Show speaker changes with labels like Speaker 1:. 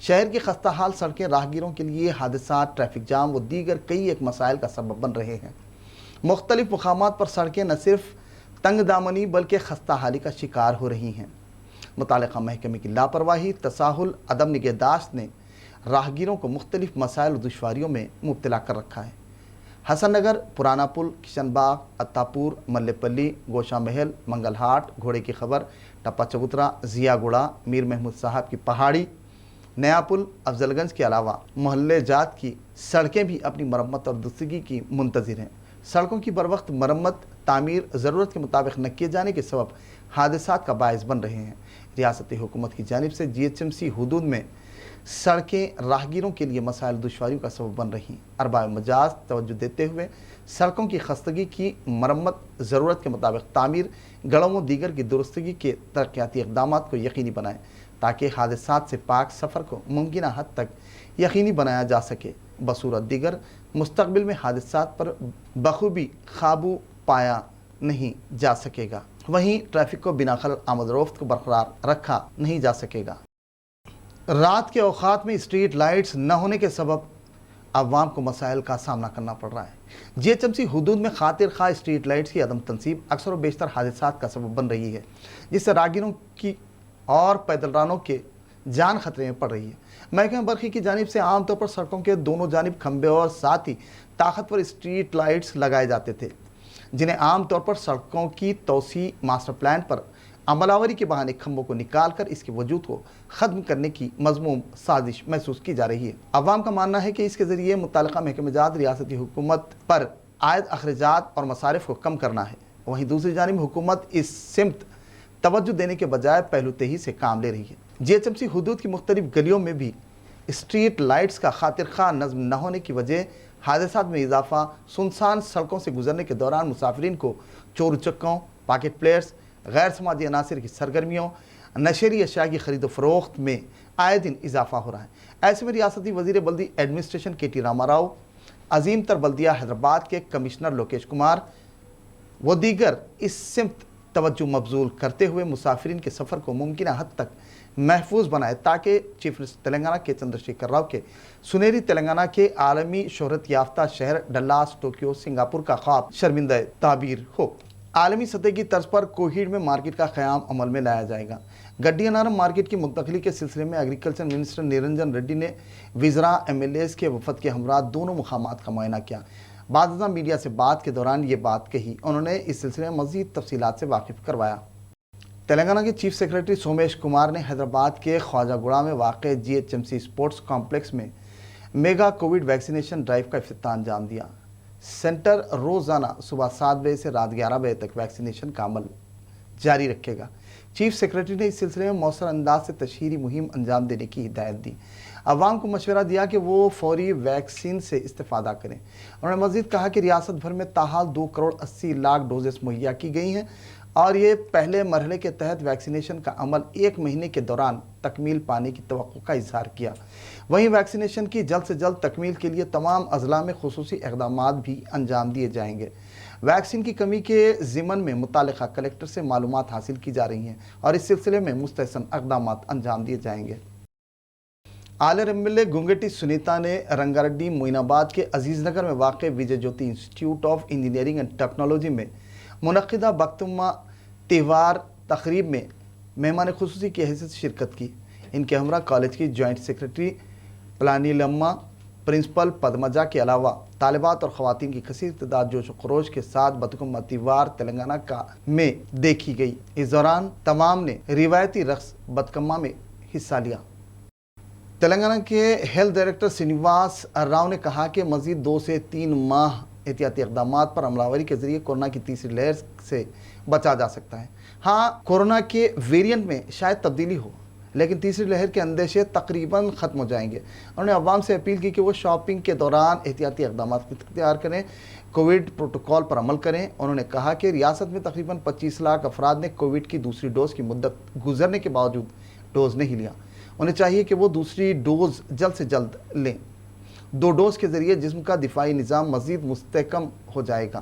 Speaker 1: شہر کی خستہ حال سڑکیں راہگیروں کے لیے حادثات، ٹریفک جام و دیگر کئی ایک مسائل کا سبب بن رہے ہیں۔ مختلف مقامات پر سڑکیں نہ صرف تنگ دامنی بلکہ خستہ حالی کا شکار ہو رہی ہیں۔ متعلقہ محکمے کی لاپرواہی، تساہل، عدم نگہداشت نے راہگیروں کو مختلف مسائل و دشواریوں میں مبتلا کر رکھا ہے۔ حسن نگر، پرانا پل، کشن باغ، اتاپور، ملے پلی، گوشہ محل، منگل ہاٹ، گھوڑے کی خبر، ٹپا چبوترا، ضیاء گڑھا، میر محمود صاحب کی پہاڑی، نیا پل، افضل گنج کے علاوہ محلے جات کی سڑکیں بھی اپنی مرمت اور درستگی کی منتظر ہیں۔ سڑکوں کی بروقت مرمت، تعمیر ضرورت کے مطابق نہ کیے جانے کے سبب حادثات کا باعث بن رہے ہیں۔ ریاستی حکومت کی جانب سے GHMC حدود میں سڑکیں راہگیروں کے لیے مسائل و دشواریوں کا سبب بن رہی ہیں۔ ارباب مجاز توجہ دیتے ہوئے سڑکوں کی خستگی کی مرمت، ضرورت کے مطابق تعمیر، گڑھوں و دیگر کی درستگی کے ترقیاتی اقدامات کو یقینی بنائیں تاکہ حادثات سے پاک سفر کو ممکنہ حد تک یقینی بنایا جا سکے۔ بصورت دیگر مستقبل میں حادثات پر بخوبی قابو پایا نہیں جا سکے گا، وہیں ٹریفک کو بنا خلل آمد و رفت کو برقرار رکھا نہیں جا سکے گا۔ رات کے اوقات میں اسٹریٹ لائٹس نہ ہونے کے سبب عوام کو مسائل کا سامنا کرنا پڑ رہا ہے۔ GHMC حدود میں خاطر خواہ اسٹریٹ لائٹس کی عدم تنصیب اکثر و بیشتر حادثات کا سبب بن رہی ہے، جس سے راہگیروں کی اور پیدل رانوں کے جان خطرے میں پڑ رہی ہے۔ محکمہ برقی کی جانب سے عام طور پر سڑکوں کے دونوں جانب کھمبے اور ساتھ ہی طاقتور اسٹریٹ لائٹس لگائے جاتے تھے، جنہیں عام طور پر سڑکوں کی توسیع ماسٹر پلان پر عمل آوری کے بہانے کھمبوں کو نکال کر اس کے وجود کو ختم کرنے کی مذموم سازش محسوس کی جا رہی ہے۔ عوام کا ماننا ہے کہ اس کے ذریعے متعلقہ محکمہ جات ریاستی حکومت پر عائد اخراجات اور مصارف کو کم کرنا ہے، وہیں دوسری جانب حکومت اس سمت توجہ دینے کے بجائے پہلو تہی سے کام لے رہی ہے۔ GHMC حدود کی مختلف گلیوں میں بھی اسٹریٹ لائٹس کا خاطر خواہ نظم نہ ہونے کی وجہ حادثات میں اضافہ، سنسان سڑکوں سے گزرنے کے دوران مسافرین کو چور چکوں، پاکٹ پلیئرز، غیر سماجی عناصر کی سرگرمیوں، نشیلی اشیاء کی خرید و فروخت میں آئے دن اضافہ ہو رہا ہے۔ ایسے میں ریاستی وزیر بلدی ایڈمنسٹریشن KT راما راؤ، عظیم تر بلدیہ حیدرآباد کے کمشنر لوکیش کمار و دیگر اس سمت توجہ مبذول کرتے ہوئے مسافرین کے سفر کو ممکنہ حد تک محفوظ بنائے تاکہ چیف منسٹر تلنگانہ کے چندر شیکھر راؤ کے سنہری تلنگانہ کے عالمی شہرت یافتہ شہر ڈلاس، ٹوکیو، سنگاپور کا خواب شرمندہ تعبیر ہو۔ عالمی سطح کی طرز پر کوہیڑ میں مارکیٹ کا قیام عمل میں لایا جائے گا۔ گڈی انارم مارکیٹ کی منتقلی کے سلسلے میں ایگریکلچر منسٹر نرنجن ریڈی نے وزراء MLAs کے وفد کے ہمراہ دونوں مقامات کا معائنہ کیا۔ بعد ازاں میڈیا سے بات کے دوران یہ بات کہی۔ انہوں نے اس سلسلے میں مزید تفصیلات سے واقف کروایا۔ تلنگانہ کے چیف سیکرٹری سومیش کمار نے حیدرآباد کے خواجہ گوڑا میں واقع GHMC اسپورٹس کمپلیکس میں میگا کووڈ ویکسینیشن ڈرائیو کا افتتاح انجام دیا۔ سینٹر روزانہ صبح 7 بجے سے رات 11 بجے تک ویکسینیشن کا عمل جاری رکھے گا۔ چیف سیکرٹری نے اس سلسلے میں مؤثر انداز سے تشہیری مہم انجام دینے کی ہدایت دی۔ عوام کو مشورہ دیا کہ وہ فوری ویکسین سے استفادہ کریں۔ انہوں نے مزید کہا کہ ریاست بھر میں تاحال 2,80,00,000 ڈوزز مہیا کی گئی ہیں اور یہ پہلے مرحلے کے تحت ویکسینیشن کا عمل 1 مہینے کے دوران تکمیل پانے کی توقع کا اظہار کیا۔ وہیں ویکسینیشن کی جلد سے جلد تکمیل کے لیے تمام اضلاع میں خصوصی اقدامات بھی انجام دیے جائیں گے۔ ویکسین کی کمی کے ضمن میں متعلقہ کلکٹر سے معلومات حاصل کی جا رہی ہیں اور اس سلسلے میں مستحسن اقدامات انجام دیے جائیں گے۔ آلر MLA گنگٹی سنیتا نے رنگاریڈی معین آباد کے عزیز نگر میں واقع Vijay Jyoti institute of engineering and technology میں منعقدہ بختمہ تہوار تقریب میں مہمان خصوصی کی حیثیت سے شرکت کی۔ ان کے ہمراہ کالج کی جوائنٹ سیکرٹری پلانیلما، پرنسپل پدمجا کے علاوہ طالبات اور خواتین کی کثیر تعداد جوش و خروش کے ساتھ بتکمہ تہوار تلنگانہ میں دیکھی گئی۔ اس دوران تمام نے روایتی رقص بتکمہ میں حصہ لیا۔ تلنگانہ کے ہیلتھ ڈائریکٹر سرینیواس راؤ نے کہا کہ مزید 2 سے 3 ماہ احتیاطی اقدامات پر عمل آوری کے ذریعے کورونا کی تیسری لہر سے بچا جا سکتا ہے۔ ہاں، کورونا کے ویرینٹ میں شاید تبدیلی ہو، لیکن تیسری لہر کے اندیشے تقریباً ختم ہو جائیں گے۔ انہوں نے عوام سے اپیل کی کہ وہ شاپنگ کے دوران احتیاطی اقدامات اختیار کریں، کووڈ پروٹوکول پر عمل کریں۔ انہوں نے کہا کہ ریاست میں تقریباً 25 لاکھ افراد نے کووڈ کی دوسری ڈوز کی مدت گزرنے کے باوجود ڈوز نہیں لیا۔ انہیں چاہیے کہ وہ دوسری ڈوز جلد سے جلد لیں۔ 2 ڈوز کے ذریعے جسم کا دفاعی نظام مزید مستحکم ہو جائے گا۔